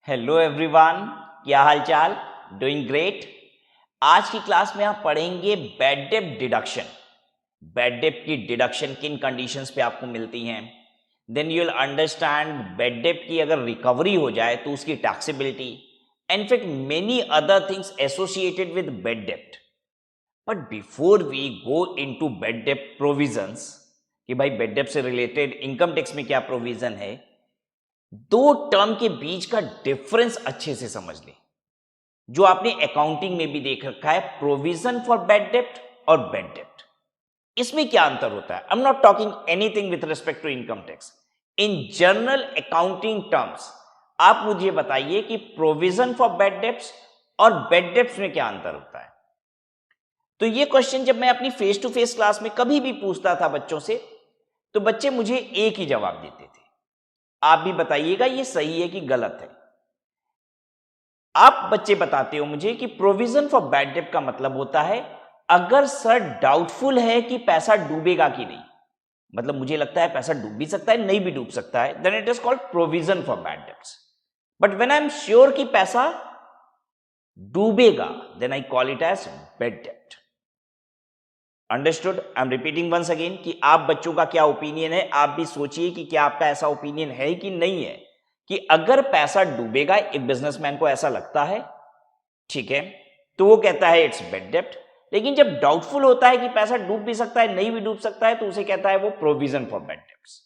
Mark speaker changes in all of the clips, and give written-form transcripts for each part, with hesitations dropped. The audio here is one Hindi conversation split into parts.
Speaker 1: हेलो एवरीवन, क्या हाल चाल? Doing great. आज की क्लास में आप पढ़ेंगे बैड डेब्ट डिडक्शन। बैड डेब्ट की डिडक्शन किन कंडीशंस पे आपको मिलती हैं। Then you will understand bad डेब्ट की अगर रिकवरी हो जाए तो उसकी taxability, in fact many other things associated with bad डेब्ट। But before we go into bad डेब्ट प्रोविजंस कि भाई बैड डेब्ट से रिलेटेड इनकम टैक्स में क्या प्रोविजन है, दो टर्म के बीच का डिफरेंस अच्छे से समझ लें जो आपने अकाउंटिंग में भी देख रखा है, प्रोविजन फॉर बैड डेब्ट और बैड डेब्ट। इसमें क्या अंतर होता है? I am not talking anything with respect to income tax. In general accounting terms आप मुझे बताइए कि प्रोविजन फॉर बैड डेब्ट्स और बैड डेब्ट्स में क्या अंतर होता है। तो ये क्वेश्चन जब मैं अपनी फेस टू फेस क्लास में कभी भी पूछता था बच्चों से, तो बच्चे मुझे एक ही जवाब देते थे। आप भी बताइएगा ये सही है कि गलत है। आप बच्चे बताते हो मुझे कि प्रोविजन फॉर बैड डेब्ट का मतलब होता है अगर सर डाउटफुल है कि पैसा डूबेगा कि नहीं, मतलब मुझे लगता है पैसा डूब भी सकता है, नहीं भी डूब सकता है, then it is called provision for bad debts. But when I am sure कि पैसा डूबेगा, then I call it as bad डेब्ट। Understood? I am repeating once again कि आप बच्चों का क्या ओपिनियन है। आप भी सोचिए कि क्या आपका ऐसा ओपिनियन है कि नहीं है कि अगर पैसा डूबेगा, एक बिजनेसमैन को ऐसा लगता है, ठीक है, तो वो कहता है इट्स बैड डेब्ट। लेकिन जब डाउटफुल होता है कि पैसा डूब भी सकता है, नहीं भी डूब सकता है, तो उसे कहता है वो प्रोविजन फॉर बैड डेब्ट्स।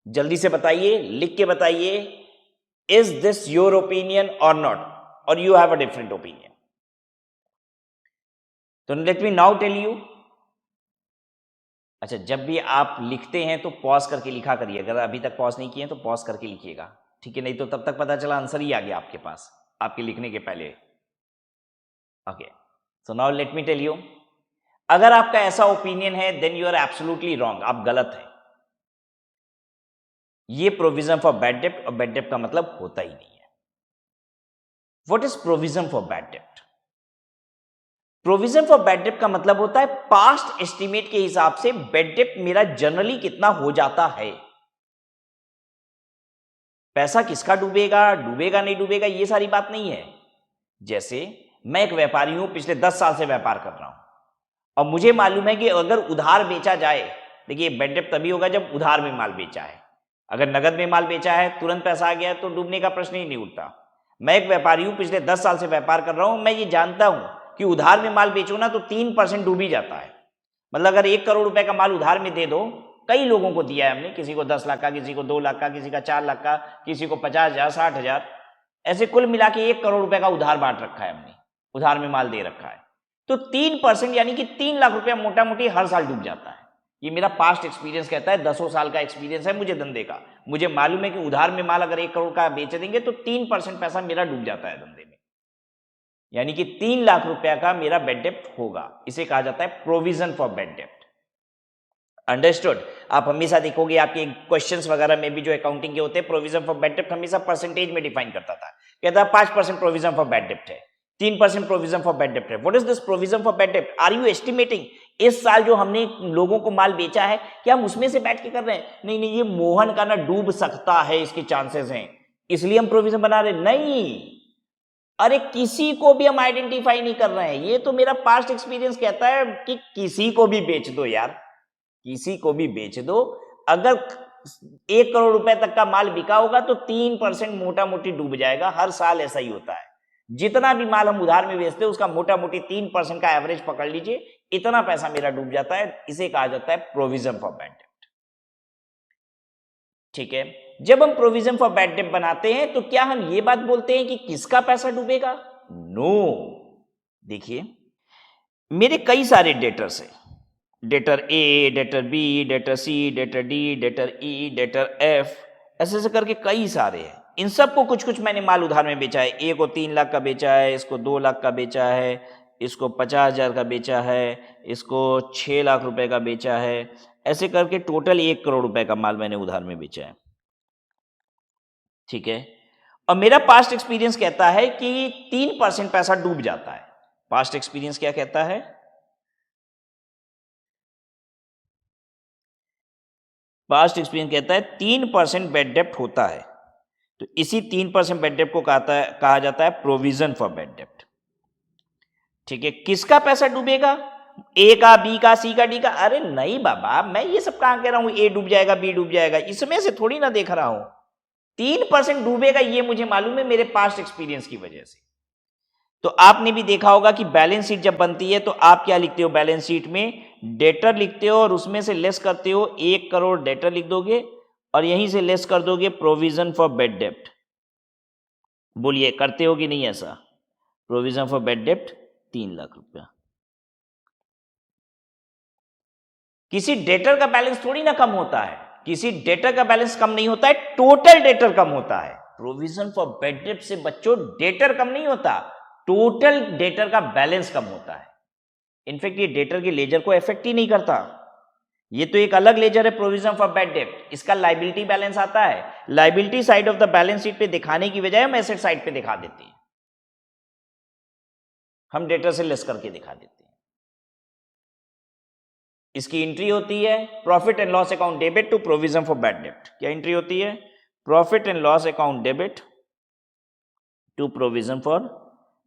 Speaker 1: जल्दी से बताइए, लिख के बताइए, इज दिस योर ओपिनियन और नॉट, और you have a different opinion? तो let me now tell you. अच्छा, जब भी आप लिखते हैं तो पॉज करके लिखा करिए। अगर अभी तक पॉज नहीं किए तो पॉज करके लिखिएगा, ठीक है? नहीं तो तब तक पता चला आंसर ही आ गया आपके पास आपके लिखने के पहले। Okay, so now let me tell you, अगर आपका ऐसा ओपिनियन है then you are absolutely wrong, आप गलत हैं। ये प्रोविजन फॉर बैड डेब्ट और बैड डेब्ट का मतलब होता ही नहीं है। What is provision for bad डेब्ट? प्रोविजन फॉर बैड डेब्ट का मतलब होता है पास्ट एस्टिमेट के हिसाब से बैड डेब्ट मेरा जनरली कितना हो जाता है। पैसा किसका डूबेगा, डूबेगा नहीं डूबेगा, ये सारी बात नहीं है। जैसे मैं एक व्यापारी हूं, पिछले 10 साल से व्यापार कर रहा हूं, और मुझे मालूम है कि अगर उधार बेचा जाए, देखिए बैड डेब्ट तभी होगा जब उधार में माल बेचा है। अगर नगद में माल बेचा है, तुरंत पैसा आ गया, तो डूबने का प्रश्न ही नहीं उठता। मैं एक व्यापारी हूं, पिछले 10 साल से व्यापार कर रहा हूं, मैं ये जानता हूं कि उधार में माल बेचो ना तो 3% डूब ही जाता है। मतलब अगर 1 करोड़ रुपए का माल उधार में दे दो, कई लोगों को दिया है हमने, किसी को 10 लाख का, किसी को 2 लाख का, किसी का 4 लाख का, किसी को 50,000, 60,000, ऐसे कुल मिला के 1 करोड़ रुपए का उधार बांट रखा है हमने, उधार में माल दे रखा है। तो 3% यानी कि 3 लाख रुपया मोटा मोटी हर साल डूब जाता है। ये मेरा पास्ट एक्सपीरियंस कहता है, 10 साल का एक्सपीरियंस है मुझे धंधे का। मुझे मालूम है कि उधार में माल अगर 1 करोड़ का बेच देंगे तो 3% पैसा मेरा डूब जाता है धंधे में, यानी कि 3 लाख रुपया का मेरा बैड डेब्ट होगा। इसे कहा जाता है प्रोविजन फॉर बैड डेब्ट। अंडरस्टूड? आप हमेशा देखोगे आपके क्वेश्चंस वगैरह में भी जो अकाउंटिंग के होते हैं, प्रोविजन फॉर बैड डेब्ट हमेशा परसेंटेज में डिफाइन करता था। कहता है 5% प्रोविजन फॉर बैड डेब्ट है, 3% प्रोविजन फॉर बैड डेब्ट है। What is this provision for bad डेब्ट? आर यू एस्टिमेटिंग इस साल जो हमने लोगों को माल बेचा है, क्या हम उसमें से बैठ के कर रहे हैं? नहीं नहीं, ये मोहन का ना डूब सकता है, इसके चांसेस हैं, इसलिए हम प्रोविजन बना रहे। नहीं, अरे किसी को भी हम आइडेंटिफाई नहीं कर रहे हैं। ये तो मेरा पास्ट एक्सपीरियंस कहता है कि किसी को भी बेच दो यार, किसी को भी बेच दो। अगर 1 करोड़ रुपए तक का माल बिका होगा तो 3% मोटा मोटी डूब जाएगा। हर साल ऐसा ही होता है। जितना भी माल हम उधार में बेचते हैं उसका मोटा मोटी 3% का एवरेज पकड़ लीजिए, इतना पैसा मेरा डूब जाता है। इसे कहा जाता है प्रोविजन फॉर बैड डेब्ट। ठीक है, जब हम प्रोविजन फॉर बैड डेब्ट बनाते हैं तो क्या हम ये बात बोलते हैं कि किसका पैसा डूबेगा? नो। देखिए, मेरे कई सारे डेटर्स हैं, डेटर ए, डेटर बी, डेटर सी, डेटर डी, डेटर ई, डेटर एफ, ऐसे ऐसे करके कई सारे हैं। इन सबको कुछ कुछ मैंने माल उधार में बेचा है। ए को 3 लाख का बेचा है, इसको 2 लाख का बेचा है, इसको 50,000 का बेचा है, इसको 6 लाख रुपए का बेचा है। ऐसे करके टोटल 1 करोड़ रुपए का माल मैंने उधार में बेचा है। ठीक है, और मेरा पास्ट एक्सपीरियंस कहता है कि 3% पैसा डूब जाता है। पास्ट एक्सपीरियंस क्या कहता है? पास्ट एक्सपीरियंस कहता है 3% बैड डेब्ट होता है। तो इसी 3% बेड डेप्ट को कहा जाता है प्रोविजन फॉर बेड डेप्ट। ठीक है, किसका पैसा डूबेगा? ए का, बी का, सी का, डी का? अरे नहीं बाबा, मैं ये सब कहां कह रहा हूं ए डूब जाएगा, बी डूब जाएगा, इसमें से थोड़ी ना देख रहा हूं। 3% डूबेगा ये मुझे मालूम है मेरे पास्ट एक्सपीरियंस की वजह से। तो आपने भी देखा होगा कि बैलेंस शीट जब बनती है तो आप क्या लिखते हो? बैलेंस शीट में डेटर लिखते हो और उसमें से लेस करते हो 1 करोड़ डेटर लिख दोगे और यहीं से लेस कर दोगे प्रोविजन फॉर बेड डेप्ट। बोलिए करते हो कि नहीं ऐसा? प्रोविजन फॉर बेड डेप्ट 3 लाख रुपया। किसी डेटर का बैलेंस थोड़ी ना कम होता है, किसी डेटर का बैलेंस कम नहीं होता है, टोटल डेटर कम होता है। प्रोविजन फॉर बेड डेप्ट से बच्चों डेटर कम नहीं होता, टोटल डेटर का बैलेंस कम होता है। इनफैक्ट ये डेटर के लेजर को इफेक्ट ही नहीं करता, ये तो एक अलग लेजर है प्रोविजन फॉर बेड डेप्ट। इसका लायबिलिटी बैलेंस आता है, liability side of the balance sheet पे दिखाने की बजाय हम एसेट साइड पे दिखा देते हैं, हम डेटर से लेस करके दिखा देते हैं। इसकी एंट्री होती है profit and loss account debit to provision for bad डेप्ट। क्या एंट्री होती है? Profit and loss account debit to provision for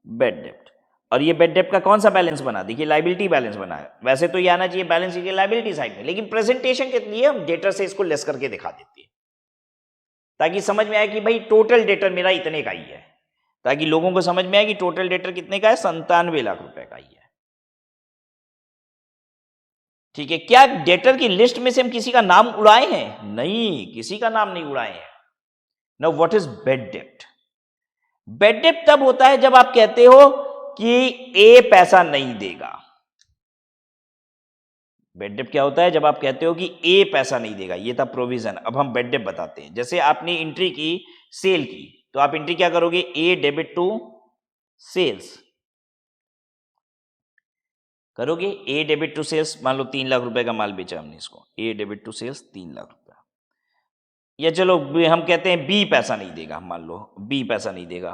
Speaker 1: bad डेप्ट। और ये बेड डेप्ट का कौन सा बैलेंस बना? देखिए लायबिलिटी बैलेंस बना है। वैसे तो ये आना चाहिए बैलेंस शीट की लायबिलिटी साइड में, लेकिन प्रेजेंटेशन के लिए हम डेटर से इसको लेस करके दिखा देते हैं ताकि समझ में आए कि भाई टोटल डेटर मेरा इतने का ही है, ताकि लोगों को समझ में आए कि टोटल डेटर कितने का है, 97 लाख रुपए का ही है। ठीक है, क्या डेटर की लिस्ट में से हम किसी का नाम उड़ाए हैं? नहीं, किसी का नाम नहीं उड़ाए हैं। Now what is bed dept? Bed डेप्ट तब होता है जब आप कहते हो कि ए पैसा नहीं देगा। बेड डेप्ट क्या होता है? जब आप कहते हो कि ए पैसा नहीं देगा, ये था प्रोविजन। अब हम बेड डेप्ट बताते हैं। जैसे आपने एंट्री की सेल की, तो आप एंट्री क्या करोगे? ए डेबिट टू सेल्स करोगे। ए डेबिट टू सेल्स, मान लो 3 लाख रुपए का माल बेचा हमने इसको, ए डेबिट टू सेल्स 3 लाख रुपया। या चलो हम कहते हैं बी पैसा नहीं देगा, मान लो बी पैसा नहीं देगा,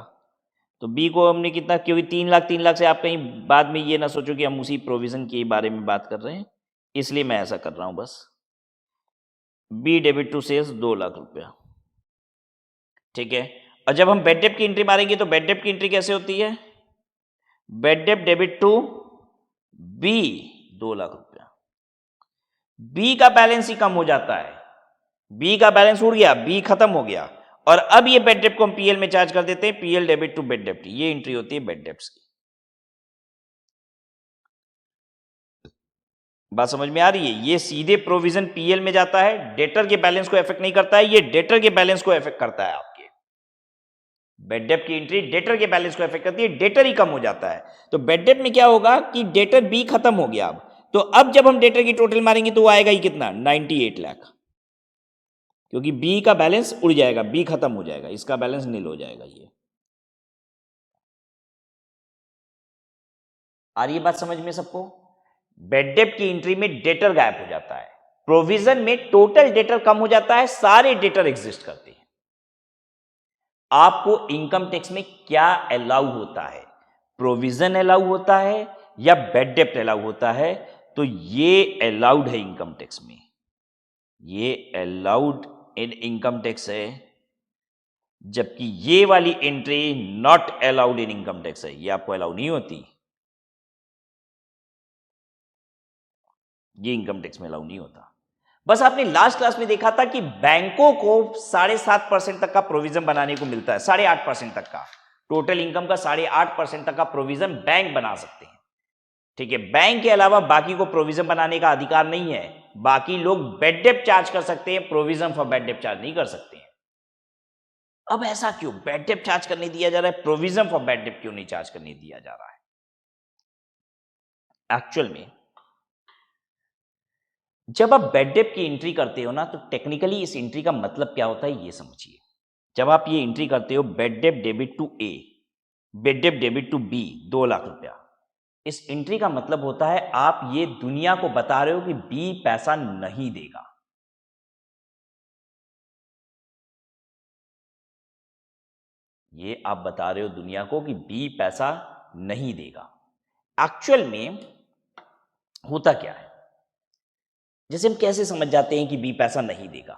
Speaker 1: तो बी को हमने कितना, क्योंकि 3 लाख से आप कहीं बाद में ये ना सोचो कि हम उसी प्रोविजन के बारे में बात कर रहे हैं, इसलिए मैं ऐसा कर रहा हूं बस। B debit to sales 2 lakh रुपया। ठीक है, और जब हम बेड डेप्ट की एंट्री मारेंगे तो बेड डेप्ट की एंट्री कैसे होती है? बेड डेप्ट डेबिट टू बी 2 लाख रुपया। बी का बैलेंस ही कम हो जाता है, बी का बैलेंस उड़ गया, बी खत्म हो गया, और अब ये बेड डेप्ट को हम पीएल में चार्ज कर देते हैं, पीएल डेबिट टू बेड डेप्ट। ये एंट्री होती है बेड डेप्ट्स की। बात समझ में आ रही है? ये सीधे प्रोविजन पीएल में जाता है, डेटर के बैलेंस को इफेक्ट नहीं करता है, ये डेटर के बैलेंस को इफेक्ट करता है। आपके बेड डेप्ट की एंट्री डेटर के बैलेंस को इफेक्ट करती है, डेटर ही कम हो जाता है। तो बेड डेप्ट में क्या होगा कि डेटर बी खत्म हो गया, अब तो अब जब हम डेटर की टोटल मारेंगे तो वो आएगा ही कितना? 98 लाख, क्योंकि बी का बैलेंस उड़ जाएगा, बी खत्म हो जाएगा, इसका बैलेंस नील हो जाएगा। ये आ रही है बात समझ में सबको? बेड डेप्ट की एंट्री में डेटर गायब हो जाता है, प्रोविजन में टोटल डेटर कम हो जाता है, सारे डेटर एग्जिस्ट करते हैं। आपको इनकम टैक्स में क्या अलाउ होता है? प्रोविजन अलाउ होता है या बेड डेप्ट अलाउ होता है? तो ये अलाउड है इनकम टैक्स में, ये अलाउड इन इनकम टैक्स है, जबकि ये वाली entry not allowed in income tax है, ये आपको अलाउ नहीं होती, ये इनकम टैक्स में अलाउ नहीं होता। बस आपने लास्ट क्लास में देखा था कि बैंकों को 7.5% तक का प्रोविजन बनाने को मिलता है, 8.5% तक का, टोटल इनकम का 8.5% तक का प्रोविजन बैंक बना सकते हैं। ठीक है, बैंक के अलावा बाकी को प्रोविजन बनाने का अधिकार नहीं है। बाकी लोग बेड डेप्ट चार्ज कर सकते हैं, प्रोविजन फॉर बेड डेप्ट चार्ज नहीं कर सकते हैं। अब ऐसा क्यों? बेड डेप्ट चार्ज करने दिया जा रहा है, प्रोविजन फॉर बेड डेप्ट क्यों नहीं चार्ज करने दिया जा रहा है? एक्चुअल में जब आप बेड डेप्ट की एंट्री करते हो ना, तो टेक्निकली इस एंट्री का मतलब क्या होता है ये समझिए। जब आप ये एंट्री करते हो बेड डेप्ट डेबिट टू ए, बेड डेप्ट डेबिट टू बी 2 लाख रुपया, इस एंट्री का मतलब होता है आप ये दुनिया को बता रहे हो कि बी पैसा नहीं देगा। ये आप बता रहे हो दुनिया को कि बी पैसा नहीं देगा। एक्चुअल में होता क्या है? जैसे हम कैसे समझ जाते हैं कि बी पैसा नहीं देगा?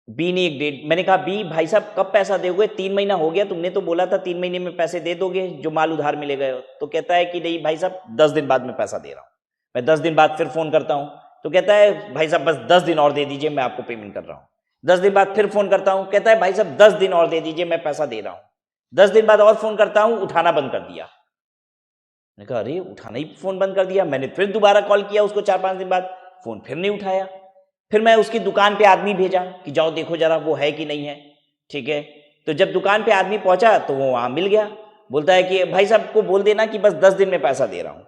Speaker 1: बी ने एक डेट, मैंने कहा बी भाई साहब कब पैसा दोगे, 3 महीना हो गया, तुमने तो बोला था 3 महीने में पैसे दे दोगे जो माल उधार मिलेगा। तो कहता है कि नहीं भाई साहब 10 दिन बाद मैं पैसा दे रहा हूँ। मैं 10 दिन बाद फिर फोन करता हूँ तो कहता है भाई साहब बस 10 दिन और दे दीजिए, मैं आपको पेमेंट कर रहा हूँ। 10 दिन बाद फिर फोन करता हूँ, कहता है भाई साहब 10 दिन और दे दीजिए, मैं पैसा दे रहा हूँ। 10 दिन बाद और फोन करता हूँ, उठाना बंद कर दिया। मैंने कहा अरे उठाना ही फोन बंद कर दिया। मैंने फिर दोबारा कॉल किया उसको 4-5 दिन बाद, फोन फिर नहीं उठाया। फिर मैं उसकी दुकान पे आदमी भेजा कि जाओ देखो जरा वो है कि नहीं है। ठीक है, तो जब दुकान पे आदमी पहुंचा तो वो वहां मिल गया। बोलता है कि भाई साहब को बोल देना कि बस 10 दिन में पैसा दे रहा हूं।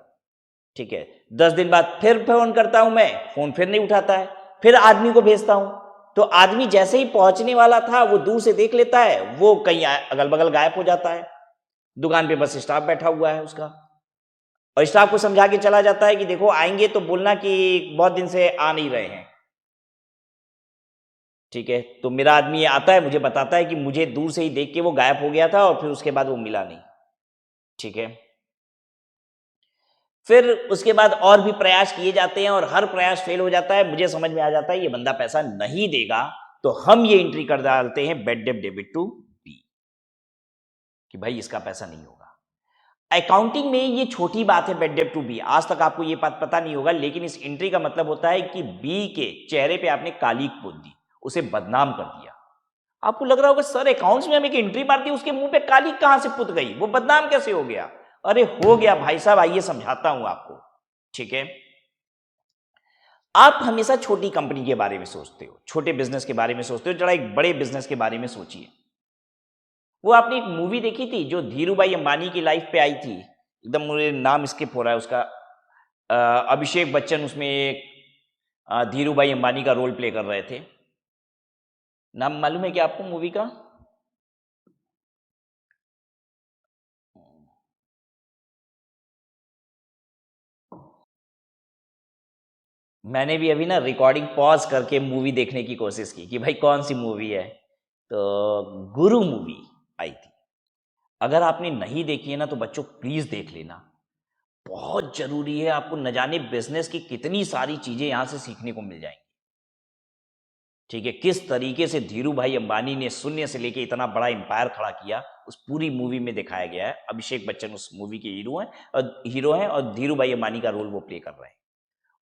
Speaker 1: ठीक है, 10 दिन बाद फिर फोन करता हूं मैं, फोन फिर नहीं उठाता है। फिर आदमी को भेजता हूं तो आदमी जैसे ही पहुंचने वाला था वो दूर से देख लेता है, वो कहीं अगल बगल गायब हो जाता है। दुकान पे बस स्टाफ बैठा हुआ है उसका, और स्टाफ को समझा के चला जाता है कि देखो आएंगे तो बोलना कि बहुत दिन से आ नहीं रहे हैं। ठीक है, तो मेरा आदमी आता है, मुझे बताता है कि मुझे दूर से ही देख के वो गायब हो गया था और फिर उसके बाद वो मिला नहीं। ठीक है, फिर उसके बाद और भी प्रयास किए जाते हैं और हर प्रयास फेल हो जाता है। मुझे समझ में आ जाता है ये बंदा पैसा नहीं देगा, तो हम ये एंट्री कर डालते हैं bad debt debit to b कि भाई इसका पैसा नहीं होगा। अकाउंटिंग में ये छोटी बात है बैड डेट टू बी, आज तक आपको ये बात पता नहीं होगा, लेकिन इस एंट्री का मतलब होता है कि बी के चेहरे पे आपने कालिक पोत दी, उसे बदनाम कर दिया। आपको लग रहा होगा सर अकाउंट्स में हम एक एंट्री मार दी, उसके मुंह पे कालिक कहां से पुत गई, वो बदनाम कैसे हो गया? अरे हो गया भाई साहब, आइए समझाता हूं आपको। ठीक है, आप हमेशा छोटी कंपनी के बारे में सोचते हो, छोटे बिजनेस के बारे में सोचते हो, जरा एक बड़े बिजनेस के बारे में सोचिए। वो आपने एक मूवी देखी थी जो धीरूभाई अंबानी की लाइफ पे आई थी, एकदम मुझे नाम स्किप हो रहा है उसका, अभिषेक बच्चन उसमें एक धीरूभाई अंबानी का रोल प्ले कर रहे थे। नाम मालूम है क्या आपको मूवी का? मैंने भी अभी ना रिकॉर्डिंग पॉज करके मूवी देखने की कोशिश की कि भाई कौन सी मूवी है, तो गुरु मूवी आई थी। अगर आपने नहीं देखी है ना तो बच्चों प्लीज देख लेना, बहुत जरूरी है। आपको न जाने बिजनेस की कितनी सारी चीजें यहां से सीखने को मिल जाएंगी। ठीक है, किस तरीके से धीरू भाई अंबानी ने शून्य से लेके इतना बड़ा एम्पायर खड़ा किया, उस पूरी मूवी में दिखाया गया है। अभिषेक बच्चन उस मूवी के हीरो हैं और धीरू भाई अंबानी का रोल वो प्ले कर रहे हैं।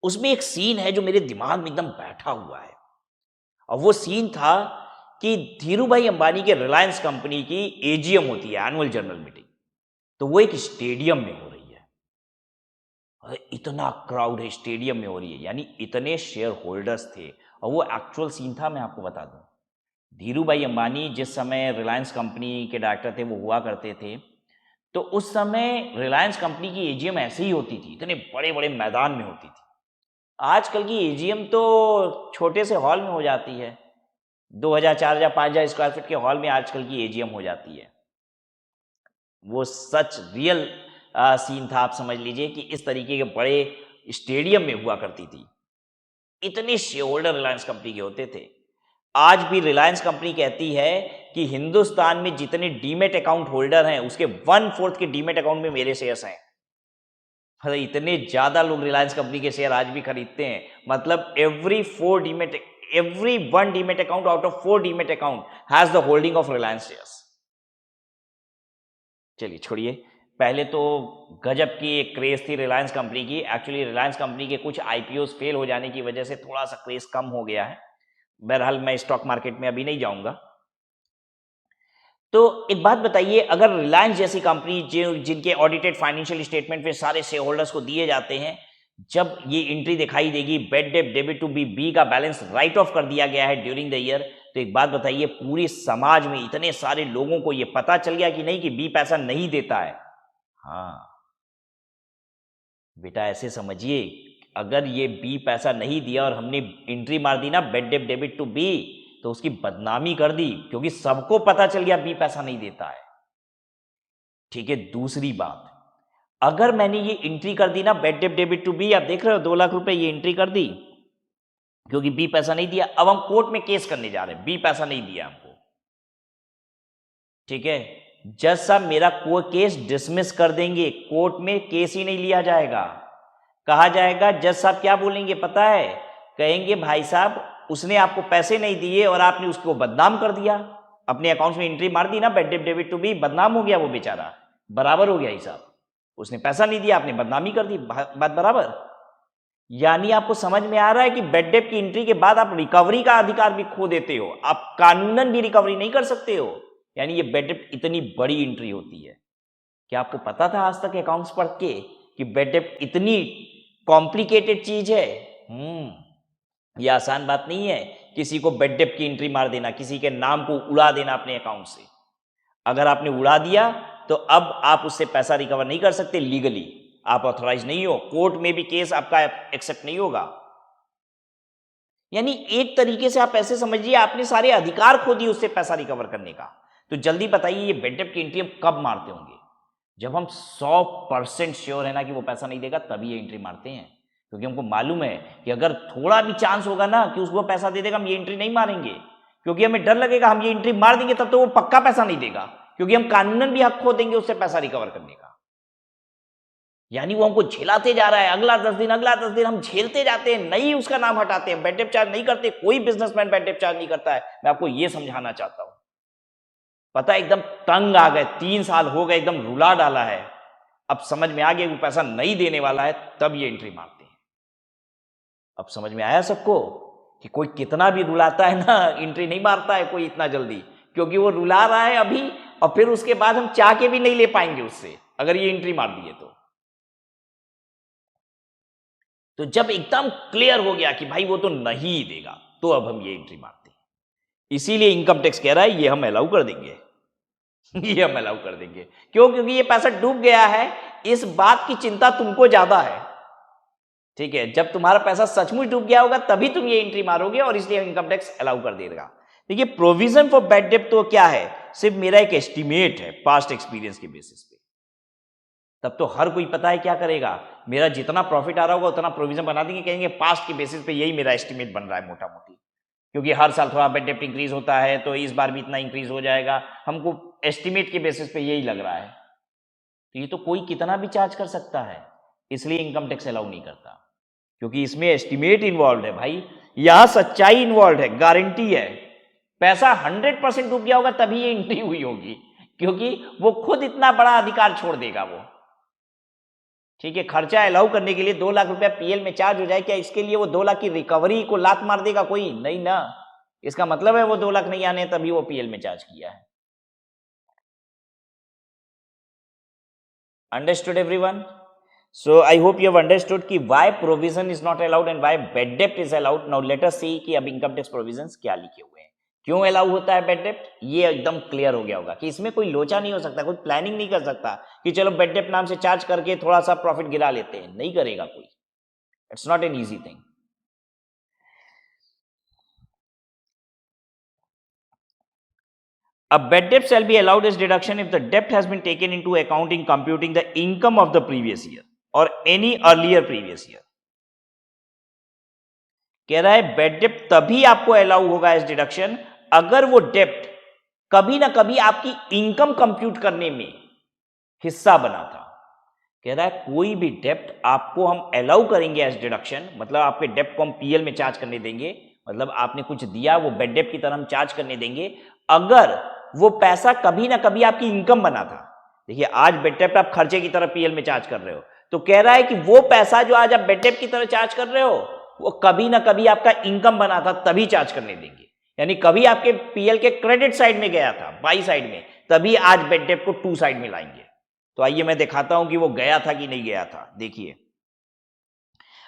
Speaker 1: उसमें एक सीन है जो मेरे दिमाग में एकदम बैठा हुआ है, और वो सीन था कि धीरू भाई अंबानी के रिलायंस कंपनी की एजीएम होती है, एनुअल जनरल मीटिंग, तो वो एक स्टेडियम में हो रही है। और इतना क्राउड है, स्टेडियम में हो रही है, यानी इतने शेयर होल्डर्स थे। और वो एक्चुअल सीन था, मैं आपको बता दूं। धीरू भाई अंबानी जिस समय रिलायंस कंपनी के डायरेक्टर थे, वो हुआ करते थे, तो उस समय रिलायंस कंपनी की एजीएम ऐसे ही होती थी, इतने बड़े बड़े मैदान में होती थी। आजकल की एजीएम तो छोटे से हॉल में हो जाती है, 2000, 4000, 5000 स्क्वायर फीट के हॉल में आजकल की एजीएम हो जाती है। वो सच रियल सीन था, आप समझ लीजिए कि इस तरीके के बड़े स्टेडियम में हुआ करती थी। इतने शेयर होल्डर रिलायंस कंपनी के होते थे। आज भी रिलायंस कंपनी कहती है कि हिंदुस्तान में जितने डीमेट अकाउंट होल्डर हैं उसके 1/4 के डीमेट अकाउंट में मेरे शेयर्स हैं। अरे इतने ज्यादा लोग रिलायंस कंपनी के शेयर आज भी खरीदते हैं। मतलब every 1 demat account out of 4 demat account has the holding of Reliance shares. चलिए छोड़िए, पहले तो गजब की एक क्रेज थी रिलायंस कंपनी की। एक्चुअली रिलायंस कंपनी के कुछ आईपीओस फेल हो जाने की वजह से थोड़ा सा क्रेज कम हो गया है। बहरहाल मैं स्टॉक मार्केट में अभी नहीं जाऊंगा। तो एक बात बताइए, अगर रिलायंस जैसी कंपनी जिनके ऑडिटेड फाइनेंशियल स्टेटमेंट में सारे शेयर होल्डर्स को दिए जाते हैं, जब ये एंट्री दिखाई देगी bad debt debit to b का बैलेंस राइट ऑफ कर दिया गया है ड्यूरिंग द ईयर, तो एक बात बताइए, पूरी समाज में इतने सारे लोगों को ये पता चल गया कि नहीं कि बी पैसा नहीं देता है। हाँ बेटा ऐसे समझिए, अगर ये बी पैसा नहीं दिया और हमने एंट्री मार दी ना bad debt debit to b, तो उसकी बदनामी कर दी, क्योंकि सबको पता चल गया बी पैसा नहीं देता है। ठीक है, दूसरी बात, अगर मैंने ये एंट्री कर दी ना bad debt debit to b, आप देख रहे हो 2 लाख रुपए ये एंट्री कर दी क्योंकि बी पैसा नहीं दिया। अब हम कोर्ट में केस करने जा रहे हैं, बी पैसा नहीं दिया हमको। ठीक है, जज साहब मेरा केस डिसमिस कर देंगे, कोर्ट में केस ही नहीं लिया जाएगा। कहा जाएगा, जज साहब क्या बोलेंगे पता है? कहेंगे भाई साहब उसने आपको पैसे नहीं दिए और आपने उसको बदनाम कर दिया, अपने अकाउंट में एंट्री मार दी ना, bad debt debit to b, बदनाम हो गया वो बेचारा, बराबर हो गया हिसाब। उसने पैसा नहीं दिया, आपने बदनामी कर दी, बात बराबर। यानी आपको समझ में आ रहा है कि बेड डेट की एंट्री के बाद आप रिकवरी का अधिकार भी खो देते हो, आप कानूनन भी रिकवरी नहीं कर सकते हो। यानी ये बेड डेट इतनी बड़ी एंट्री होती है। क्या आपको पता था आज तक अकाउंट्स पढ़ के कि बेड डेट इतनी कॉम्प्लिकेटेड चीज है? ये आसान बात नहीं है किसी को बेड डेट की एंट्री मार देना, किसी के नाम को उड़ा देना अपने अकाउंट से। अगर आपने उड़ा दिया तो अब आप उससे पैसा रिकवर नहीं कर सकते लीगली, आप ऑथराइज नहीं हो, कोर्ट में भी केस आपका एक्सेप्ट नहीं होगा। यानी एक तरीके से आप ऐसे समझिए आपने सारे अधिकार खो दिए उससे पैसा रिकवर करने का। तो जल्दी बताइए ये बेड डेट की एंट्री हम कब मारते होंगे? जब हम 100% श्योर है ना कि वो पैसा नहीं देगा, तभी ये एंट्री मारते हैं। क्योंकि हमको मालूम है कि अगर थोड़ा भी चांस होगा ना कि उसको पैसा दे देगा, हम ये एंट्री नहीं मारेंगे, क्योंकि हमें डर लगेगा हम ये एंट्री मार देंगे तब तो वो पक्का पैसा नहीं देगा, क्योंकि हम कानूनन भी हक खो देंगे उससे पैसा रिकवर करने का। यानी वो हमको झेलाते जा रहा है, अगला 10 दिन अगला 10 दिन हम झेलते जाते हैं, नहीं उसका नाम हटाते हैं, बेड डेट चार्ज नहीं करते, कोई बिजनेसमैन बेड डेट चार्ज नहीं करता है। मैं आपको ये समझाना चाहता हूं। पता है एकदम तंग आ गए, 3 साल हो गए, एकदम रुला डाला है, अब समझ में आ गया वो पैसा नहीं देने वाला है, तब ये एंट्री मारते हैं। अब समझ में आया सबको कि कोई कितना भी रुलाता है ना, एंट्री नहीं मारता है कोई इतना जल्दी, क्योंकि वो रुला रहा है अभी, और फिर उसके बाद हम चाह के भी नहीं ले पाएंगे उससे अगर ये एंट्री मार दिए तो जब एकदम क्लियर हो गया कि भाई वो तो नहीं देगा, तो अब हम ये एंट्री मारते हैं। इसीलिए इनकम टैक्स कह रहा है ये हम अलाउ कर देंगे ये हम अलाउ कर देंगे। क्यों? क्योंकि ये पैसा डूब गया है, इस बात की चिंता तुमको ज्यादा है। ठीक है, जब तुम्हारा पैसा सचमुच डूब गया होगा तभी तुम ये एंट्री मारोगे, और इसलिए इनकम टैक्स अलाउ कर देगा। देखिए प्रोविजन फॉर बैड डेट तो क्या है, सिर्फ मेरा एक एस्टिमेट है पास्ट एक्सपीरियंस के बेसिस पे। तब तो हर कोई पता है क्या करेगा, मेरा जितना प्रॉफिट आ रहा होगा उतना प्रोविजन बना देंगे, कहेंगे पास्ट के बेसिस पे यही मेरा एस्टिमेट बन रहा है मोटा मोटी, क्योंकि हर साल थोड़ा बेड डेट इंक्रीज होता है तो इस बार भी इतना इंक्रीज हो जाएगा, हमको एस्टिमेट के बेसिस पे यही लग रहा है। तो ये तो कोई कितना भी चार्ज कर सकता है, इसलिए इनकम टैक्स अलाउ नहीं करता, क्योंकि इसमें एस्टिमेट इन्वॉल्व है भाई, यहां सच्चाई इन्वॉल्व है, गारंटी है। पैसा 100% डूब गया होगा तभी ये एंट्री हुई होगी, क्योंकि वो खुद इतना बड़ा अधिकार छोड़ देगा वो। ठीक है, खर्चा अलाउ करने के लिए 2 लाख रुपया पीएल में चार्ज हो जाए, क्या इसके लिए वो 2 लाख की रिकवरी को लात मार देगा कोई? नहीं ना, इसका मतलब है वो 2 लाख नहीं आने तभी वो पीएल में चार्ज किया है। Understood everyone? So I hope you have understood कि why provision is not allowed and why bad debt is allowed. Now let us see कि अब इनकम टैक्स प्रोविजंस क्या लिखे हुए हैं, क्यों अलाउ होता है बेड डेप्ट, ये एकदम क्लियर हो गया होगा कि इसमें कोई लोचा नहीं हो सकता, कोई प्लानिंग नहीं कर सकता कि चलो बेड डेप्ट नाम से चार्ज करके थोड़ा सा प्रॉफिट गिरा लेते हैं, नहीं करेगा कोई। It's not an easy thing. A bad debt shall be allowed as deduction if the debt has been taken into account in computing the income of the previous year or any earlier previous year. कह रहा है बेड डेप्ट तभी आपको अलाउ होगा एज डिडक्शन अगर वो डेप्ट कभी ना कभी आपकी इनकम कंप्यूट करने में हिस्सा बना था। कह रहा है कोई भी डेप्ट आपको हम अलाउ करेंगे एज डिडक्शन, मतलब आपके डेप्ट को हम पीएल में चार्ज करने देंगे, मतलब आपने कुछ दिया वो बेड डेप्ट की तरह हम चार्ज करने देंगे अगर वो पैसा कभी ना कभी आपकी इनकम बना था। देखिए आज बेड डेप्ट आप खर्चे की तरह पीएल में चार्ज कर रहे हो, तो कह रहा है कि वो पैसा जो आज आप बेड डेप्ट की तरह चार्ज कर रहे हो वो कभी ना कभी आपका इनकम बना था तभी चार्ज करने देंगे। यानी कभी आपके पीएल के क्रेडिट साइड में गया था, बाई साइड में, तभी आज बेड डेप्ट को टू साइड में लाएंगे। तो आइए मैं दिखाता हूं कि वो गया था कि नहीं गया था। देखिए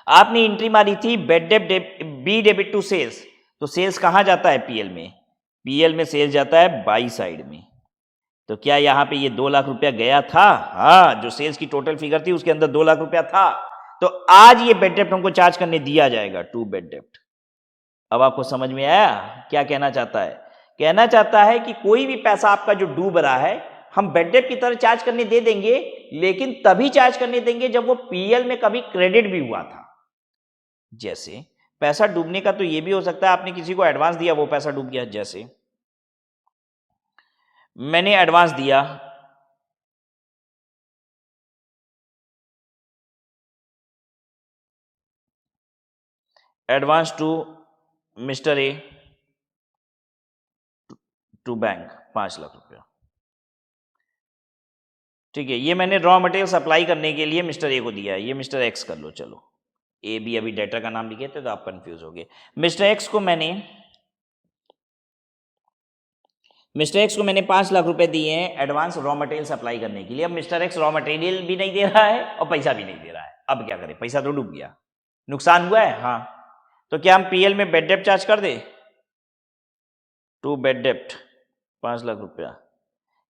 Speaker 1: आपने एंट्री मारी थी बेड डेप्ट बी डेबिट टू सेल्स, तो सेल्स कहां जाता है? पीएल में। पीएल में सेल्स जाता है बाई साइड में। तो क्या यहां पे ये 2 लाख रुपया गया था? हाँ, जो सेल्स की टोटल फिगर थी उसके अंदर 2 लाख रुपया था, तो आज ये बेड डेप्ट हमको चार्ज करने दिया जाएगा, टू बेड डेप्ट। अब आपको समझ में आया क्या कहना चाहता है? कहना चाहता है कि कोई भी पैसा आपका जो डूब रहा है हम बेड डेप्ट की तरह चार्ज करने दे देंगे, लेकिन तभी चार्ज करने देंगे जब वो पीएल में कभी क्रेडिट भी हुआ था। जैसे पैसा डूबने का तो ये भी हो सकता है आपने किसी को एडवांस दिया, वो पैसा डूब गया। जैसे मैंने एडवांस दिया, advance to mister a to bank 5 lakh रुपया, ठीक है। ये मैंने रॉ मटेरियल सप्लाई करने के लिए मिस्टर ए को दिया है, ये मिस्टर एक्स कर लो, चलो ए बी अभी डेटर का नाम लिखे थे तो आप कंफ्यूज हो गए। मिस्टर एक्स को मैंने 5 लाख रुपए दिए हैं एडवांस रॉ मटेरियल सप्लाई करने के लिए। अब मिस्टर एक्स रॉ मटेरियल भी नहीं दे रहा है और पैसा भी नहीं दे रहा है, अब क्या करें, पैसा तो डूब गया, नुकसान हुआ है। हाँ, तो क्या हम पीएल में बेड डेप्ट चार्ज कर दे, टू बेड डेप्ट 5 लाख रुपया,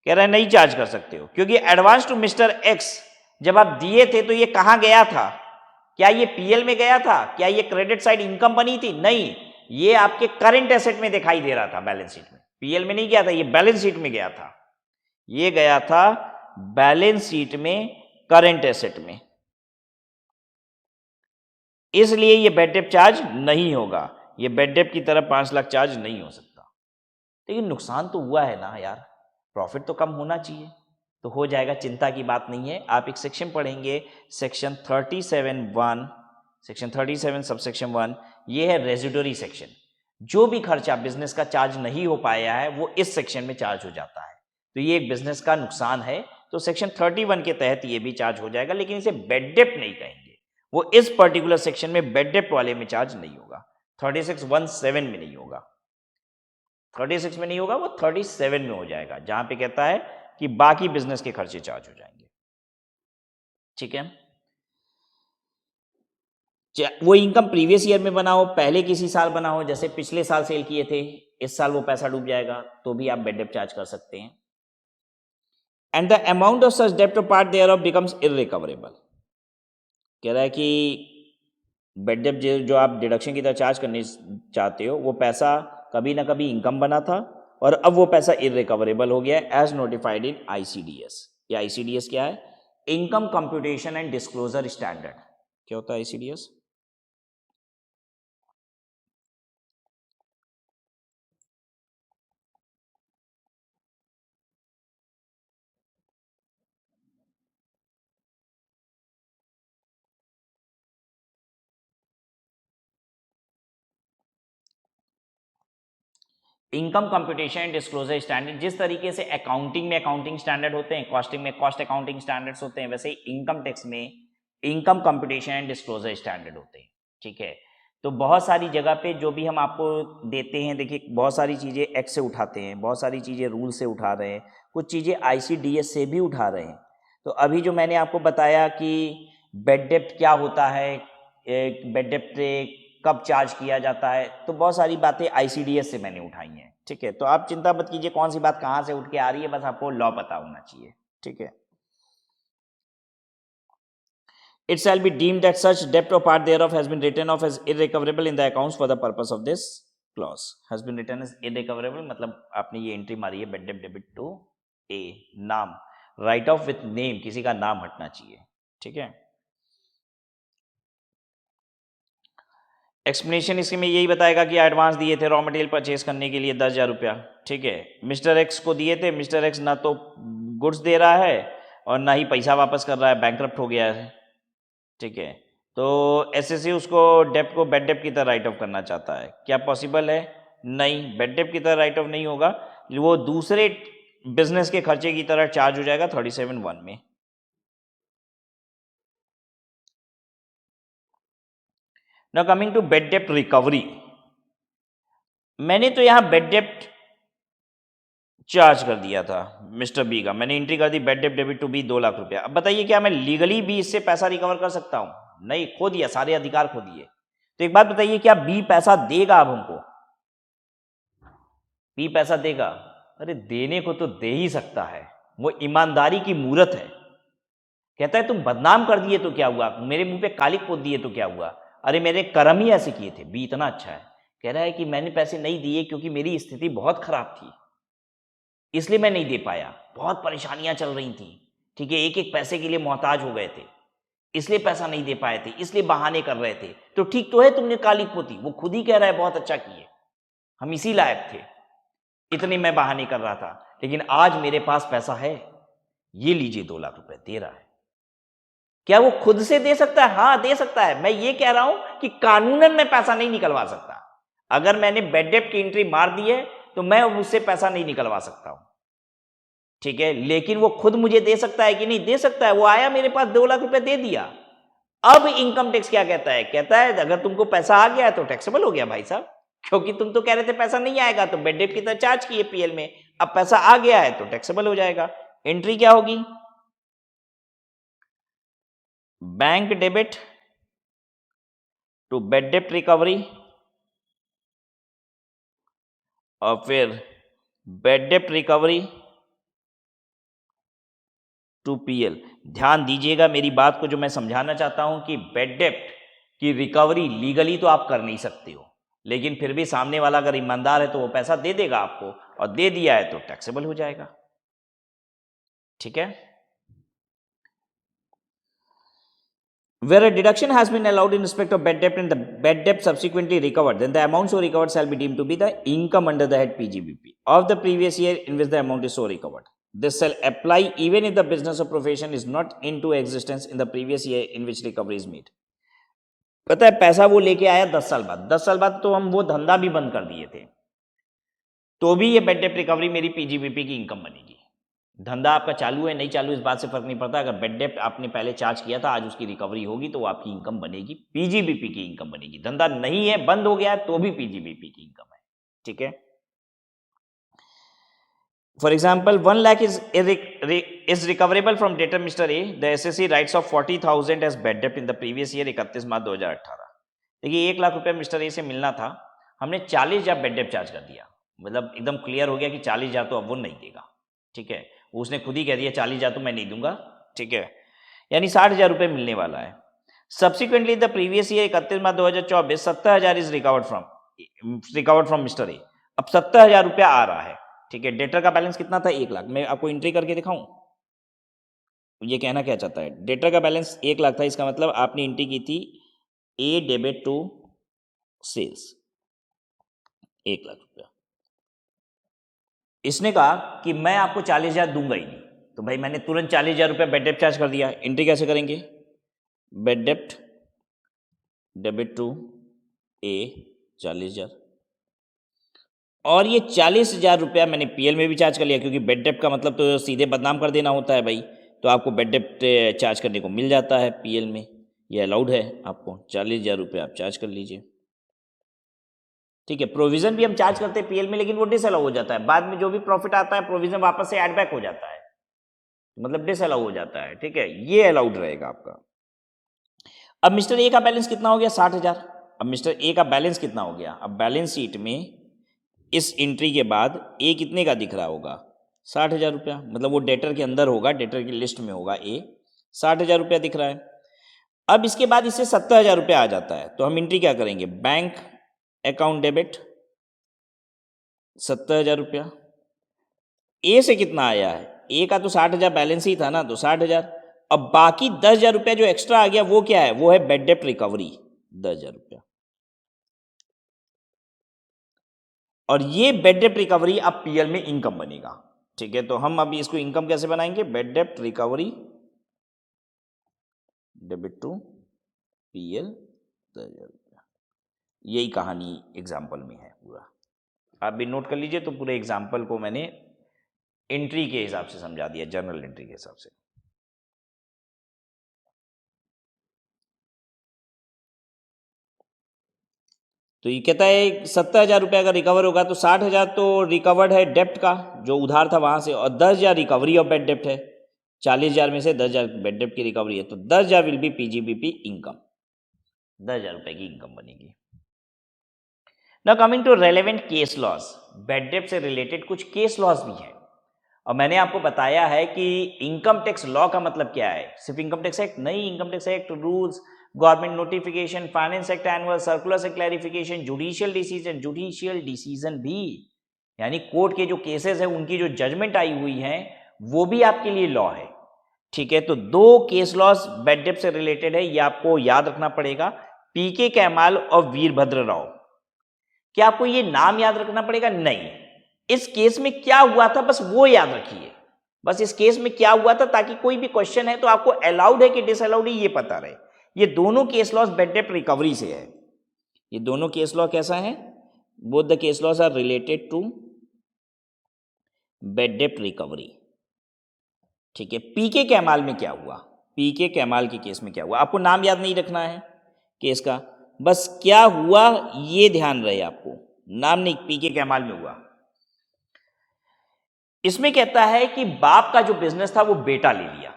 Speaker 1: कह रहा है नहीं चार्ज कर सकते हो, क्योंकि एडवांस टू मिस्टर एक्स जब आप दिए थे तो ये कहां गया था, क्या ये पीएल में गया था, क्या ये क्रेडिट साइड इनकम बनी थी, नहीं, ये आपके करंट एसेट में दिखाई दे रहा था, बैलेंस शीट में, पीएल में नहीं गया था, ये बैलेंस शीट में गया था, ये गया था बैलेंस शीट में करंट एसेट में, इसलिए ये बेड डेप्ट चार्ज नहीं होगा, ये बेड डेप्ट की तरह 5 लाख चार्ज नहीं हो सकता। लेकिन नुकसान तो हुआ है ना यार, प्रॉफिट तो कम होना चाहिए, तो हो जाएगा, चिंता की बात नहीं है। आप एक सेक्शन पढ़ेंगे, सेक्शन 37(1), सेक्शन 37 सबसेक्शन 1, ये है रेजिडोरी सेक्शन, जो भी खर्चा बिजनेस का चार्ज नहीं हो पाया है वो इस सेक्शन में चार्ज हो जाता है, तो ये एक बिजनेस का नुकसान है, तो सेक्शन 31 के तहत ये भी चार्ज हो जाएगा, लेकिन इसे बेड डेप्ट नहीं कहेंगे, वो इस पर्टिकुलर सेक्शन में बेड डेप्ट वाले में चार्ज नहीं होगा, 36(1)(7) में नहीं होगा, 36 में नहीं होगा, वो 37 में हो जाएगा, जहां पे कहता है कि बाकी बिजनेस के खर्चे चार्ज हो जाएंगे, ठीक है। वो इनकम प्रीवियस ईयर में बना हो, पहले किसी साल बना हो, जैसे पिछले साल सेल किए थे, इस साल वो पैसा डूब जाएगा तो भी आप बेड डेप्ट चार्ज कर सकते हैं। And the amount of such डेप्ट और पार्ट देयरऑफ बिकम्स इररिकवरेबल, कह रहा है कि बेड डेप्ट जो आप डिडक्शन की तरह चार्ज करने चाहते हो, वो पैसा कभी ना कभी इनकम बना था और अब वो पैसा इररिकवरेबल हो गया है, एज नोटिफाइड इन आईसीडीएस। या आईसीडीएस क्या है, income computation and disclosure standard. क्या होता है ICDS? Income computation and disclosure standard, जिस तरीके से अकाउंटिंग में अकाउंटिंग स्टैंडर्ड होते हैं, कॉस्टिंग में कॉस्ट अकाउंटिंग स्टैंडर्ड्स होते हैं, वैसे इनकम टैक्स में income computation and disclosure standard होते हैं, ठीक है। तो बहुत सारी जगह पे जो भी हम आपको देते हैं, देखिए बहुत सारी चीज़ें एक्ट से उठाते हैं, बहुत सारी चीज़ें रूल से उठा रहे हैं, कुछ चीज़ें आईसीडीएस से भी उठा रहे हैं। तो अभी जो मैंने आपको बताया कि बेड डेप्ट क्या होता है, बेड डेप्ट कब चार्ज किया जाता है, तो बहुत सारी बातें आईसीडीएस से मैंने उठाई हैं, ठीक है। तो आप चिंता मत कीजिए कौन सी बात कहाँ से उठ के आ रही है, बस आपको लॉ पता होना चाहिए, ठीक है। It shall be deemed that such debt or part thereof has been written off as irrecoverable in the accounts for the purpose of this clause. Has been written as irrecoverable मतलब आपने ये एंट्री मारी है, बेड डेप्ट डेबिट टू ए, नाम, राइट ऑफ विथ नेम, किसी का नाम हटना चाहिए, ठीक है। एक्सप्लेनेशन इसके में यही बताएगा कि एडवांस दिए थे रॉ मटेरियल परचेज करने के लिए 10,000 रुपया, ठीक है। मिस्टर एक्स को दिए थे, मिस्टर एक्स ना तो गुड्स दे रहा है और ना ही पैसा वापस कर रहा है, बैंकरप्ट हो गया है, ठीक है। तो एसएससी उसको डेप्ट को बेड डेप्ट की तरह राइट ऑफ करना चाहता है, क्या पॉसिबल है? नहीं, बेड डेप्ट की तरह राइट ऑफ नहीं होगा, वो दूसरे बिजनेस के खर्चे की तरह चार्ज हो जाएगा 37(1) में। नाउ कमिंग टू बेड डेप्ट रिकवरी, मैंने तो यहां बेड डेप्ट चार्ज कर दिया था मिस्टर बी का, मैंने एंट्री कर दी बेड डेप्ट डेबिट टू बी 2 लाख रुपया। अब बताइए क्या मैं लीगली भी इससे पैसा रिकवर कर सकता हूं? नहीं, खो दिया, सारे अधिकार खो दिए। तो एक बात बताइए, क्या बी पैसा देगा? अब हमको बी पैसा देगा? अरे देने को तो दे ही सकता है, वो ईमानदारी की मूरत है। कहता है तुम बदनाम कर दिए तो क्या हुआ, मेरे मुंह पे कालिक पोत दिए तो क्या हुआ, अरे मेरे कर्म ही ऐसे किए थे, बी इतना अच्छा है। कह रहा है कि मैंने पैसे नहीं दिए क्योंकि मेरी स्थिति बहुत खराब थी, इसलिए मैं नहीं दे पाया, बहुत परेशानियां चल रही थी, ठीक है, एक एक पैसे के लिए मोहताज हो गए थे, इसलिए पैसा नहीं दे पाए थे, इसलिए बहाने कर रहे थे। तो ठीक तो है तुमने काली पोती, वो खुद ही कह रहा है बहुत अच्छा किए, हम इसी लायक थे, इतने मैं बहाने कर रहा था, लेकिन आज मेरे पास पैसा है, ये लीजिए 2 लाख रुपए दे रहा है। क्या वो खुद से दे सकता है? हाँ दे सकता है। मैं ये कह रहा हूं कि कानूनन मैं पैसा नहीं निकलवा सकता। अगर मैंने बैड डेप्ट की एंट्री मार दी है तो मैं उससे पैसा नहीं निकलवा सकता हूं, ठीक है। लेकिन वो खुद मुझे दे सकता है कि नहीं? दे सकता है। वो आया मेरे पास 2 लाख रुपए दे दिया। अब इनकम टैक्स क्या कहता है? कहता है अगर तुमको पैसा आ गया है तो टैक्सेबल हो गया भाई साहब, क्योंकि तुम तो कह रहे थे पैसा नहीं आएगा, तो बैड डेप्ट की तरह चार्ज किए पीएल में, अब पैसा आ गया है तो टैक्सेबल हो जाएगा। एंट्री क्या होगी? बैंक डेबिट टू बैड डेप्ट रिकवरी और फिर बैड डेप्ट रिकवरी टू पीएल। ध्यान दीजिएगा मेरी बात को, जो मैं समझाना चाहता हूं कि बैड डेप्ट की रिकवरी लीगली तो आप कर नहीं सकते हो, लेकिन फिर भी सामने वाला अगर ईमानदार है तो वो पैसा दे देगा आपको, और दे दिया है तो टैक्सेबल हो जाएगा, ठीक है। Where a deduction has been allowed in respect of bad debt and the bad debt subsequently recovered, then the amount so recovered shall be deemed to be the income under the head PGBP of the previous year in which the amount is so recovered. This shall apply even if the business or profession is not into existence in the previous year in which recovery is made. पता है पैसा वो लेके आया 10 साल बाद, 10 साल बाद तो हम वो धंधा भी बंद कर दिए थे, तो भी ये बैड डेप्ट रिकवरी मेरी पीजीबीपी की इनकम बनेगी। धंधा आपका चालू है नहीं चालू इस बात से फर्क नहीं पड़ता, अगर बैड डेप्ट आपने पहले चार्ज किया था, आज उसकी रिकवरी होगी तो वो आपकी इनकम बनेगी, पीजीबीपी की इनकम बनेगी। धंधा नहीं है, बंद हो गया, तो भी पीजीबीपी की इनकम है, ठीक है। For example 1 lakh is recoverable from debtor mister a, the assessee writes off 40,000 as bad डेप्ट in the previous year 31 March 2018। देखिए 1 लाख रुपया मिस्टर ए से मिलना था, हमने 40,000 बैड डेप्ट चार्ज कर दिया, मतलब एकदम क्लियर हो गया कि 40,000 तो अब वो नहीं देगा, ठीक है। उसने खुद ही कह दिया 40,000 तो मैं नहीं दूंगा, ठीक है, यानी 60,000 रुपये मिलने वाला है। Subsequently the previous year 31 March 2024 70,000 is recovered from mister A. अब 70,000 रुपया आ रहा है, ठीक है। डेटर का बैलेंस कितना था? 1 लाख। मैं आपको एंट्री करके दिखाऊं, ये कहना क्या चाहता है? डेटर का बैलेंस 1 लाख था, इसका मतलब आपने एंट्री की थी ए डेबिट टू सेल्स 1 लाख रुपया। इसने कहा कि मैं आपको 40,000 दूंगा ही नहीं, तो भाई मैंने तुरंत 40,000 रुपया बैड डेप्ट चार्ज कर दिया। एंट्री कैसे करेंगे? बैड डेप्ट डेबिट टू ए 40,000, और ये 40,000 रुपया मैंने पीएल में भी चार्ज कर लिया, क्योंकि बैड डेप्ट का मतलब तो सीधे बदनाम कर देना होता है भाई, तो आपको बैड डेप्ट चार्ज करने को मिल जाता है पीएल में, ये अलाउड है आपको। 40,000 रुपया आप चार्ज कर लीजिए, ठीक है। प्रोविजन भी हम चार्ज करते हैं पीएल में, लेकिन वो डिसअलाउ हो जाता है, बाद में जो भी प्रॉफिट आता है प्रोविजन वापस से एड बैक हो जाता है, मतलब डिसअलाउ हो जाता है, ठीक है। ये अलाउड रहेगा आपका। अब मिस्टर ए का बैलेंस कितना हो गया? 60,000। अब मिस्टर ए का बैलेंस कितना हो गया? अब बैलेंस शीट में इस एंट्री के बाद ए कितने का दिख रहा होगा? 60,000 रुपया, मतलब वो डेटर के अंदर होगा, डेटर की लिस्ट में होगा ए, 60,000 रुपया दिख रहा है। अब इसके बाद इससे 70,000 रुपया आ जाता है, तो हम एंट्री क्या करेंगे? बैंक अकाउंट डेबिट 70,000 रुपया। ए से कितना आया है? ए का तो 60,000 बैलेंस ही था ना, तो 60,000। अब बाकी 10,000 रुपया जो एक्स्ट्रा आ गया वो क्या है? वो है बैड डेप्ट रिकवरी 10,000 रुपया, और ये बैड डेप्ट रिकवरी अब पीएल में इनकम बनेगा, ठीक है। तो हम अभी इसको इनकम कैसे बनाएंगे? बैड डेप्ट रिकवरी डेबिट टू पीएल 10,000 रुपया। यही कहानी एग्जाम्पल में है पूरा, आप भी नोट कर लीजिए। तो पूरे एग्जाम्पल को मैंने एंट्री के हिसाब से समझा दिया, जर्नल एंट्री के हिसाब से। तो ये कहता है 70,000 रुपये अगर रिकवर होगा तो 60,000 तो रिकवर्ड है डेप्ट का, जो उधार था वहां से, और 10,000 रिकवरी ऑफ बैड डेप्ट है। 40,000 में से 10,000 बैड डेप्ट की रिकवरी है, तो 10,000 विल बी पीजीबीपी इनकम, 10,000 रुपए की इनकम बनेगी। Now coming to relevant case laws, bad डेप्ट से रिलेटेड कुछ केस लॉज भी हैं, और मैंने आपको बताया है कि इनकम टैक्स लॉ का मतलब क्या है। सिर्फ इनकम टैक्स एक्ट नहीं, income tax act, rules, government notification, finance act annual, circular से क्लैरिफिकेशन, जुडिशियल डिसीजन भी, यानी कोर्ट के जो केसेस है उनकी जो जजमेंट आई हुई है वो भी आपके लिए लॉ है, ठीक है। तो 2 केस लॉज बैड डेप्ट से रिलेटेड है, ये आपको याद रखना पड़ेगा, पीके कैमाल और वीरभद्र राव। क्या आपको ये नाम याद रखना पड़ेगा? नहीं, इस केस में क्या हुआ था बस वो याद रखिए, बस इस केस में क्या हुआ था, ताकि कोई भी क्वेश्चन है तो आपको अलाउड है कि डिसअलाउड है ये पता रहे। ये दोनों केस लॉस बैड डेप्ट रिकवरी से है, ये दोनों केस लॉ कैसा है? Both the case laws are related to bad डेप्ट रिकवरी। ठीक है, पीके कैमाल में क्या हुआ, पीके कैमाल के केस में क्या हुआ, आपको नाम याद नहीं रखना है केस का, बस क्या हुआ ये ध्यान रहे आपको, नाम नहीं, पीके कैमाल में हुआ। इसमें कहता है कि बाप का जो बिजनेस था वो बेटा ले लिया।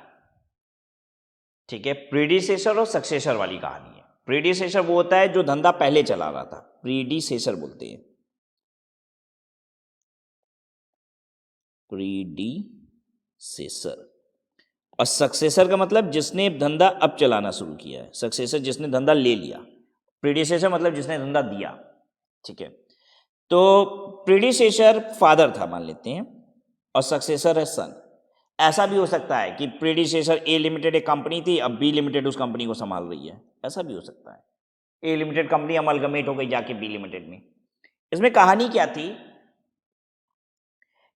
Speaker 1: ठीक है, प्रीडिसेसर और सक्सेसर वाली कहानी है। प्रीडिसेसर वो होता है जो धंधा पहले चला रहा था, प्रीडिसेसर बोलते हैं, प्रीडिसेसर। और सक्सेसर का मतलब जिसने धंधा अब चलाना शुरू किया है, सक्सेसर जिसने धंधा ले लिया, प्रीडिसेसर मतलब जिसने धंधा दिया। ठीक है, तो प्रीडिसेसर फादर था मान लेते हैं और सक्सेसर है सन। ऐसा भी हो सकता है कि प्रीडिसेसर ए लिमिटेड एक कंपनी थी, अब बी लिमिटेड उस कंपनी को संभाल रही है, ऐसा भी हो सकता है। ए लिमिटेड कंपनी अमलगमेट हो गई जाके बी लिमिटेड में। इसमें कहानी क्या थी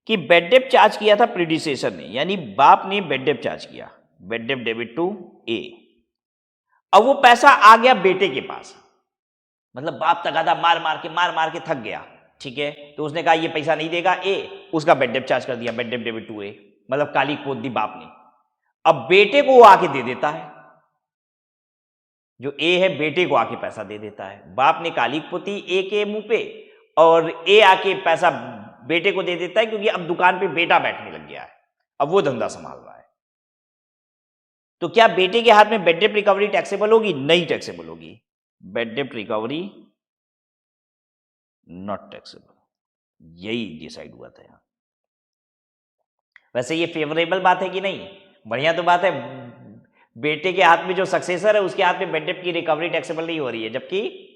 Speaker 1: कि बेड डेप्ट चार्ज किया था प्रीडिसेसर ने, यानी बाप ने बेड डेप्ट चार्ज किया, बेड डेप्ट डेबिट टू ए। अब वो पैसा आ गया बेटे के पास, मतलब बाप तगादा मार मार के थक गया। ठीक है, तो उसने कहा ये पैसा नहीं देगा ए, उसका बेड डेप्ट चार्ज कर दिया, बेड डेप्ट डेबिट टू ए, मतलब काली पोत दी बाप ने। अब बेटे को वो आके दे देता है, जो ए है बेटे को आके पैसा दे देता है। बाप ने काली पोती ए के मुंह पे और ए आके पैसा बेटे को दे देता है, क्योंकि अब दुकान पे बेटा बैठने लग गया है, अब वो धंधा संभाल रहा है। तो क्या बेटे के हाथ में बेड डेप्ट रिकवरी टैक्सेबल होगी? नहीं टैक्सेबल होगी। बेड डेप्ट रिकवरी नॉट टैक्सेबल, यही डिसाइड हुआ था यहां। वैसे ये फेवरेबल बात है कि नहीं? बढ़िया तो बात है, बेटे के हाथ में जो सक्सेसर है उसके हाथ में बेड डेप्ट की रिकवरी टैक्सेबल नहीं हो रही है, जबकि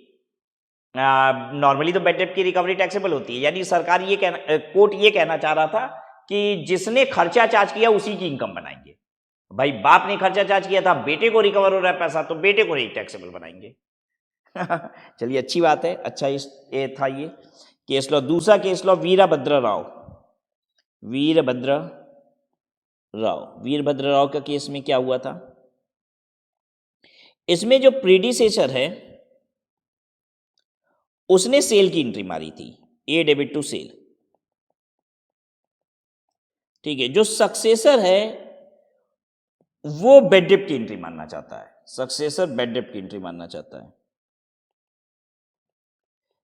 Speaker 1: नॉर्मली तो बेड डेप्ट की रिकवरी टैक्सेबल होती है। यानी सरकार ये कोर्ट ये कहना चाह रहा था कि जिसने खर्चा चार्ज किया उसी की इनकम बनाएंगे। भाई बाप ने खर्चा चार्ज किया था, बेटे को रिकवर हो रहा है पैसा, तो बेटे को नहीं टैक्सेबल बनाएंगे। चलिए अच्छी बात है, अच्छा ये था ये केस लॉ। दूसरा केस लॉ वीरभद्र राव, वीरभद्र राव का केस में क्या हुआ था? इसमें जो प्रीडिसेसर है उसने सेल की एंट्री मारी थी, ए डेबिट टू सेल। ठीक है, जो सक्सेसर है वो बेड डेप्ट की एंट्री मानना चाहता है, सक्सेसर बेड डेप्ट की एंट्री मानना चाहता है।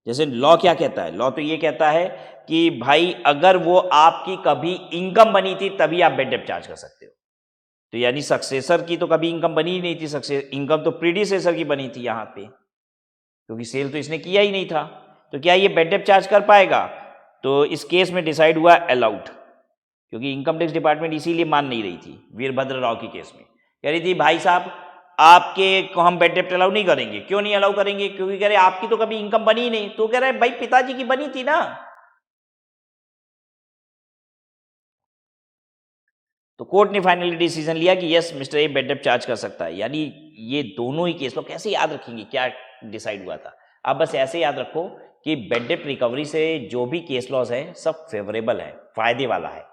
Speaker 1: जैसे लॉ क्या कहता है? लॉ तो ये कहता है कि भाई अगर वो आपकी कभी इनकम बनी थी तभी आप बेड डेप्ट चार्ज कर सकते हो। तो यानी सक्सेसर की तो कभी इनकम बनी ही नहीं थी, इनकम तो प्रीडिसेसर की बनी थी यहां पे, क्योंकि सेल तो इसने किया ही नहीं था। तो क्या ये बेड डेप्ट चार्ज कर पाएगा? तो इस केस में डिसाइड हुआ अलाउड, क्योंकि इनकम टैक्स डिपार्टमेंट इसीलिए मान नहीं रही थी वीरभद्र राव की केस में। कह रही थी भाई साहब आपके को हम बेड डेप्ट अलाउ नहीं करेंगे। क्यों नहीं अलाउ करेंगे? क्योंकि कह रहे आपकी तो कभी इनकम बनी ही नहीं। तो कह रहे भाई पिताजी की बनी थी ना। तो कोर्ट ने फाइनली डिसीजन लिया कि यस मिस्टर ए बेड डेप्ट चार्ज कर सकता है। यानी ये दोनों ही केस लो कैसे याद रखेंगे क्या डिसाइड हुआ था? आप बस ऐसे याद रखो कि बेड डेप्ट रिकवरी से जो भी केस लॉस है सब फेवरेबल है, फायदे वाला है,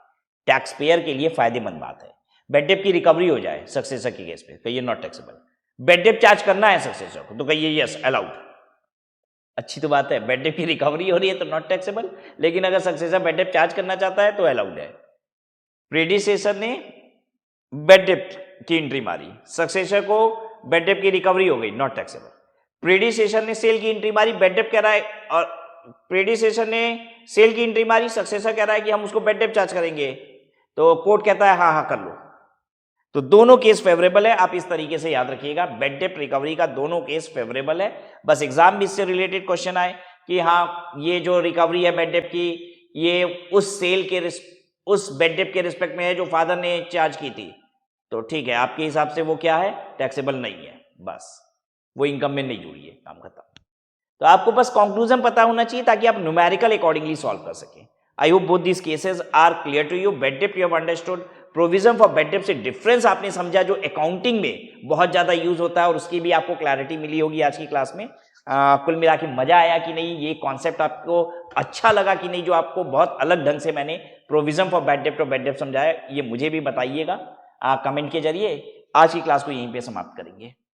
Speaker 1: टैक्स पेयर के लिए फायदेमंद बात है। बेड डेप्ट की रिकवरी हो जाए सक्सेसर के केस पे, कहिए नॉट टैक्सेबल। बेड डेप्ट चार्ज करना है सक्सेसर को, तो कहिए यस अलाउड। अच्छी तो बात है, बेड डेप्ट की रिकवरी हो रही है तो नॉट टैक्सेबल, लेकिन अगर सक्सेसर बेड डेप्ट चार्ज करना चाहता है तो अलाउड है। प्रीडिसेसर ने बेड डेप्ट की एंट्री मारी, सक्सेसर को बेड डेप्ट की रिकवरी हो गई, नॉट टैक्सेबल। प्रीडिसेसर ने सेल की एंट्री मारी, बेड डेप्ट कह रहा है, और प्रीडिसेसर ने सेल की एंट्री मारी, सक्सेसर कह रहा है कि हम उसको बेड डेप्ट चार्ज करेंगे, तो कोर्ट कहता है हाँ हाँ कर लो। तो दोनों केस फेवरेबल है, आप इस तरीके से याद रखिएगा, बेड डेप्ट रिकवरी का दोनों केस फेवरेबल है। बस एग्जाम में इससे रिलेटेड क्वेश्चन आए कि हाँ ये जो रिकवरी है बेड डेप्ट की, ये उस सेल के उस बेड डेप्ट के रिस्पेक्ट में है जो फादर ने चार्ज की थी, तो ठीक है आपके हिसाब से वो क्या है? टैक्सेबल नहीं है, बस वो इनकम में नहीं जुड़ी है, काम खत्म। तो आपको बस कंक्लूजन पता होना चाहिए ताकि आप न्यूमेरिकल अकॉर्डिंगली सॉल्व कर सकें। I hope both this cases are clear to you. Bed dept you have understood, provision for bad डेप्ट से डिफरेंस आपने समझा, जो अकाउंटिंग में बहुत ज्यादा यूज होता है, और उसकी भी आपको क्लैरिटी मिली होगी आज की क्लास में। कुल मिला के मजा आया कि नहीं? ये कॉन्सेप्ट आपको अच्छा लगा कि नहीं? जो आपको बहुत अलग ढंग से मैंने प्रोविजन फॉर बेड डेप्ट और बेड डेप्ट समझाया, ये मुझे भी बताइएगा कमेंट के जरिए। आज की क्लास को यहीं पे समाप्त करेंगे।